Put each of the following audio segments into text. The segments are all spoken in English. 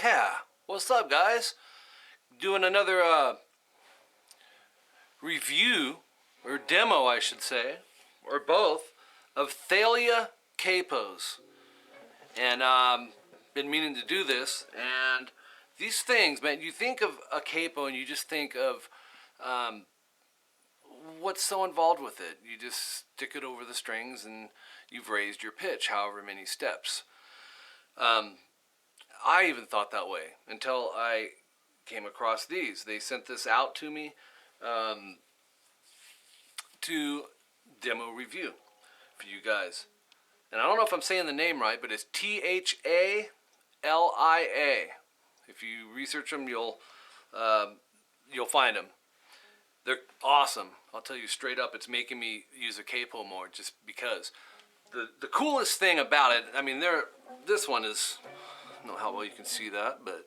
Yeah, what's up, guys? Doing another review, or demo I should say, or both, of Thalia Capos. And been meaning to do this, and these things, man, you think of a capo and you just think of what's so involved with it. You just stick it over the strings and you've raised your pitch however many steps. I even thought that way until I came across these. They sent this out to me to demo review for you guys. And I don't know if I'm saying the name right, but it's Thalia. If you research them, you'll find them. They're awesome. I'll tell you straight up, it's making me use a capo more just because. The coolest thing about it, I mean, this one is, I don't know how well you can see that, but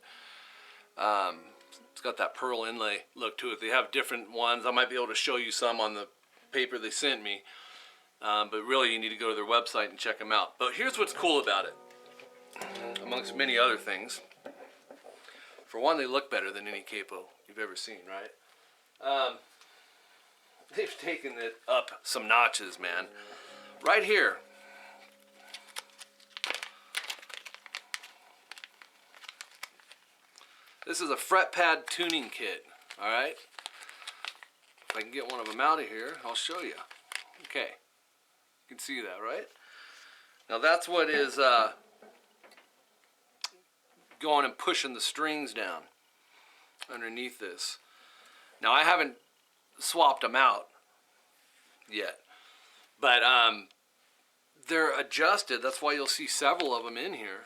it's got that pearl inlay look to it. They have different ones. I might be able to show you some on the paper they sent me, but really you need to go to their website and check them out. But here's what's cool about it, amongst many other things. For one, they look better than any capo you've ever seen, right? They've taken it up some notches, man. Right here. This is a fret pad tuning kit, all right? If I can get one of them out of here, I'll show you. Okay, you can see that, right? Now that's what is going and pushing the strings down underneath this. Now I haven't swapped them out yet, but they're adjusted. That's why you'll see several of them in here.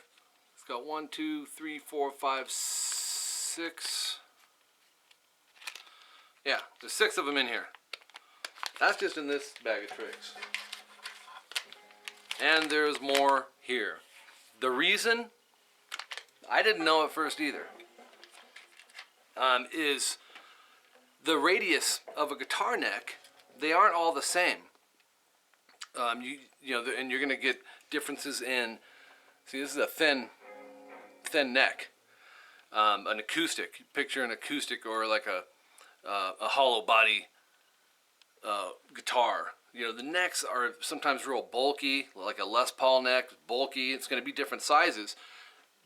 It's got 1, 2, 3, 4, 5, 6. Yeah, there's 6 of them in here. That's just in this bag of tricks. And there's more here. The reason, I didn't know at first either, is the radius of a guitar neck. They aren't all the same. You know, and you're going to get differences in. See, this is a thin neck. An acoustic. Picture an acoustic or like a hollow body guitar. You know, the necks are sometimes real bulky, like a Les Paul neck, bulky. It's going to be different sizes.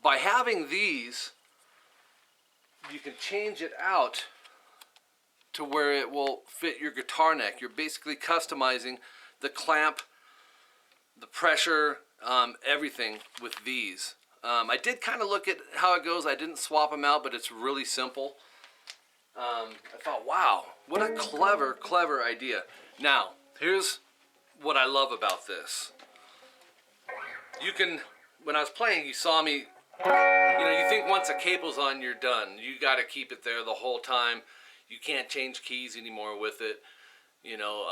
By having these, you can change it out to where it will fit your guitar neck. You're basically customizing the clamp, the pressure, everything with these. I did kind of look at how it goes. I didn't swap them out, but it's really simple. I thought, wow, what a clever idea. Now, here's what I love about this. You can, when I was playing, you saw me, you know, you think once a capo's on, you're done. You got to keep it there the whole time. You can't change keys anymore with it. You know,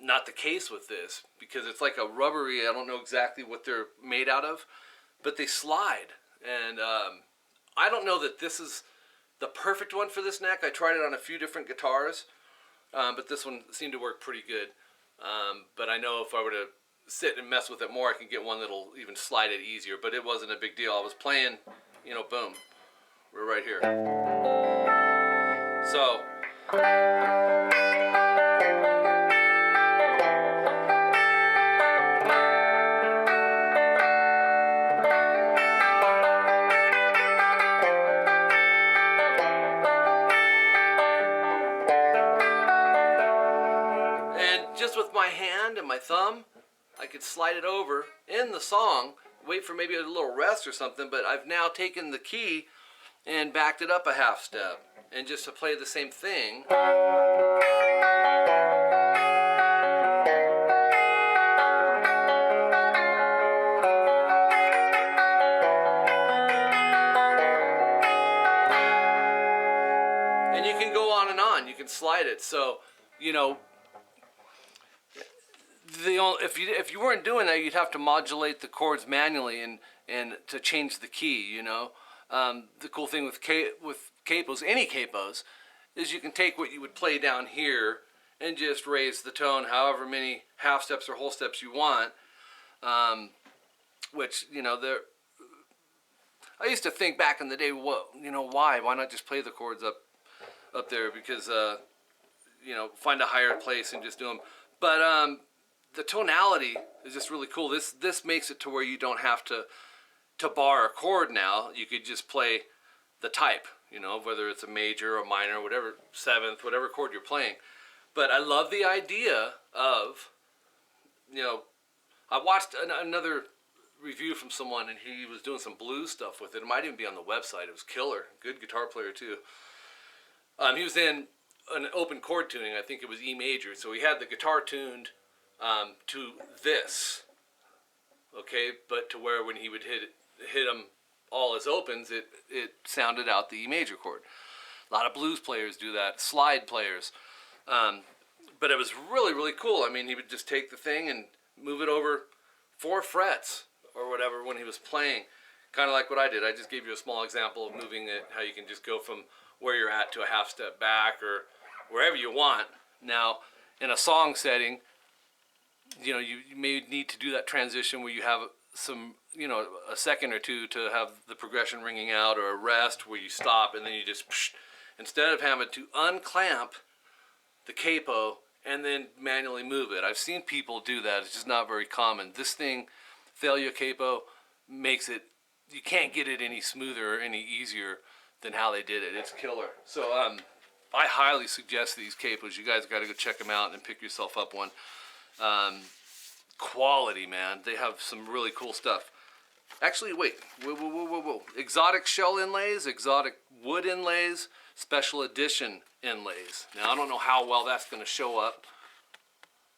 not the case with this, because it's like a rubbery, I don't know exactly what they're made out of, but they slide. And I don't know that this is the perfect one for this neck. I tried it on a few different guitars, but this one seemed to work pretty good. But I know if I were to sit and mess with it more, I can get one that'll even slide it easier, but it wasn't a big deal. I was playing, you know, boom, we're right here. So with my hand and my thumb, I could slide it over in the song, wait for maybe a little rest or something, but I've now taken the key and backed it up a half step. And just to play the same thing. And you can go on and on. You can slide it. So, you know, if you weren't doing that, you'd have to modulate the chords manually and to change the key. You know, the cool thing with capos, any capos, is you can take what you would play down here and just raise the tone however many half steps or whole steps you want. Which, you know, I used to think back in the day, well, you know, why not just play the chords up there, because you know, find a higher place and just do them. But the tonality is just really cool. This makes it to where you don't have to bar a chord now. You could just play the type, you know, whether it's a major or minor, whatever, seventh, whatever chord you're playing. But I love the idea of, you know, I watched another review from someone, and he was doing some blues stuff with it. It might even be on the website. It was killer. Good guitar player too. He was in an open chord tuning. I think it was E major. So he had the guitar tuned to this, okay, but to where when he would hit them all as opens, it sounded out the E major chord. A lot of blues players do that, slide players. But it was really, really cool. I mean, he would just take the thing and move it over 4 frets or whatever when he was playing. Kind of like what I did. I just gave you a small example of moving it, how you can just go from where you're at to a half step back or wherever you want. Now, in a song setting, you know, you may need to do that transition where you have some, you know, a second or two to have the progression ringing out, or a rest where you stop and then you just, instead of having to unclamp the capo and then manually move it. I've seen people do that. It's just not very common. This thing, Thalia Capo, makes it, you can't get it any smoother or any easier than how they did it. It's killer. So I highly suggest these capos. You guys got to go check them out and pick yourself up one. Quality, man. They have some really cool stuff. Actually, wait. Whoa. Exotic shell inlays, exotic wood inlays, special edition inlays. Now, I don't know how well that's going to show up.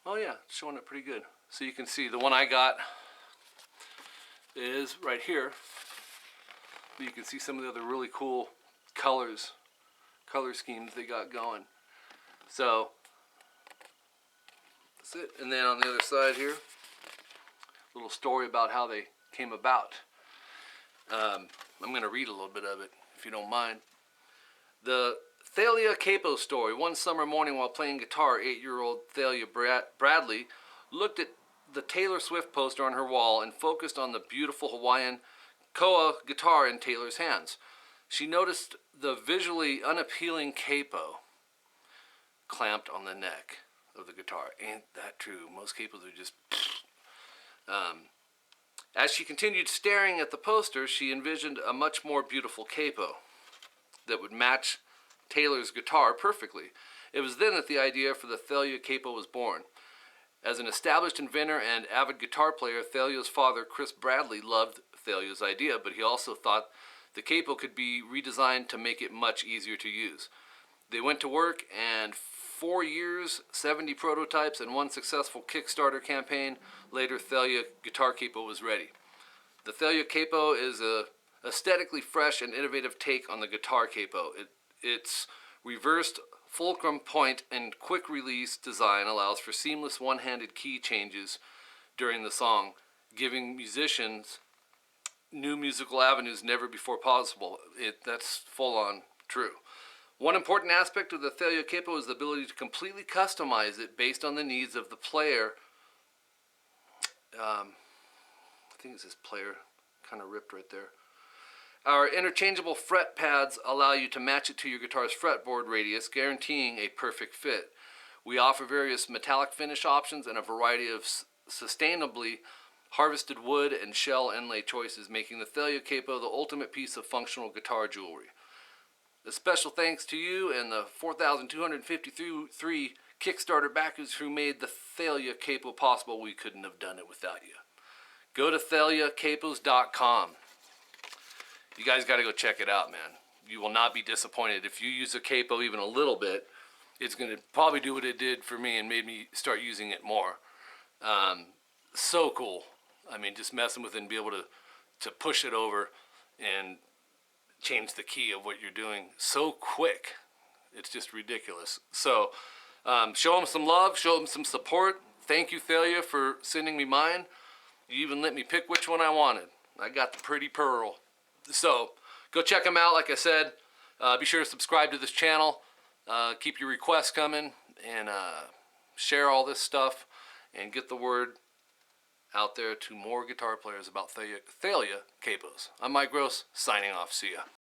Oh, yeah, it's showing up pretty good. So you can see the one I got is right here. You can see some of the other really cool color schemes they got going. So that's it. And then on the other side here, a little story about how they came about. I'm going to read a little bit of it, if you don't mind. The Thalia Capo story. One summer morning while playing guitar, 8-year-old Thalia Bradley looked at the Taylor Swift poster on her wall and focused on the beautiful Hawaiian Koa guitar in Taylor's hands. She noticed the visually unappealing capo clamped on the neck of the guitar. Ain't that true? Most capos are just... As she continued staring at the poster, she envisioned a much more beautiful capo that would match Taylor's guitar perfectly. It was then that the idea for the Thalia Capo was born. As an established inventor and avid guitar player, Thalia's father, Chris Bradley, loved Thalia's idea, but he also thought the capo could be redesigned to make it much easier to use. They went to work, and 4 years, 70 prototypes, and 1 successful Kickstarter campaign later, Thalia Guitar Capo was ready. The Thalia Capo is a aesthetically fresh and innovative take on the guitar capo. Its reversed fulcrum point and quick release design allows for seamless one-handed key changes during the song, giving musicians new musical avenues never before possible. That's full on true. One important aspect of the Thalia Capo is the ability to completely customize it based on the needs of the player. I think it says player, kind of ripped right there. Our interchangeable fret pads allow you to match it to your guitar's fretboard radius, guaranteeing a perfect fit. We offer various metallic finish options and a variety of sustainably harvested wood and shell inlay choices, making the Thalia Capo the ultimate piece of functional guitar jewelry. A special thanks to you and the 4,253 Kickstarter backers who made the Thalia Capo possible. We couldn't have done it without you. Go to thaliacapos.com. You guys got to go check it out, man. You will not be disappointed. If you use a capo even a little bit, it's going to probably do what it did for me and made me start using it more. So cool. I mean, just messing with it and be able to push it over and change the key of what you're doing so quick. It's just ridiculous. So show them some love, show them some support. Thank you, Thalia, for sending me mine. You even let me pick which one I wanted. I got the pretty pearl. So go check them out. Like I said, be sure to subscribe to this channel. Keep your requests coming, and share all this stuff and get the word out there to more guitar players about Thalia Capos. I'm Mike Gross, signing off. See ya.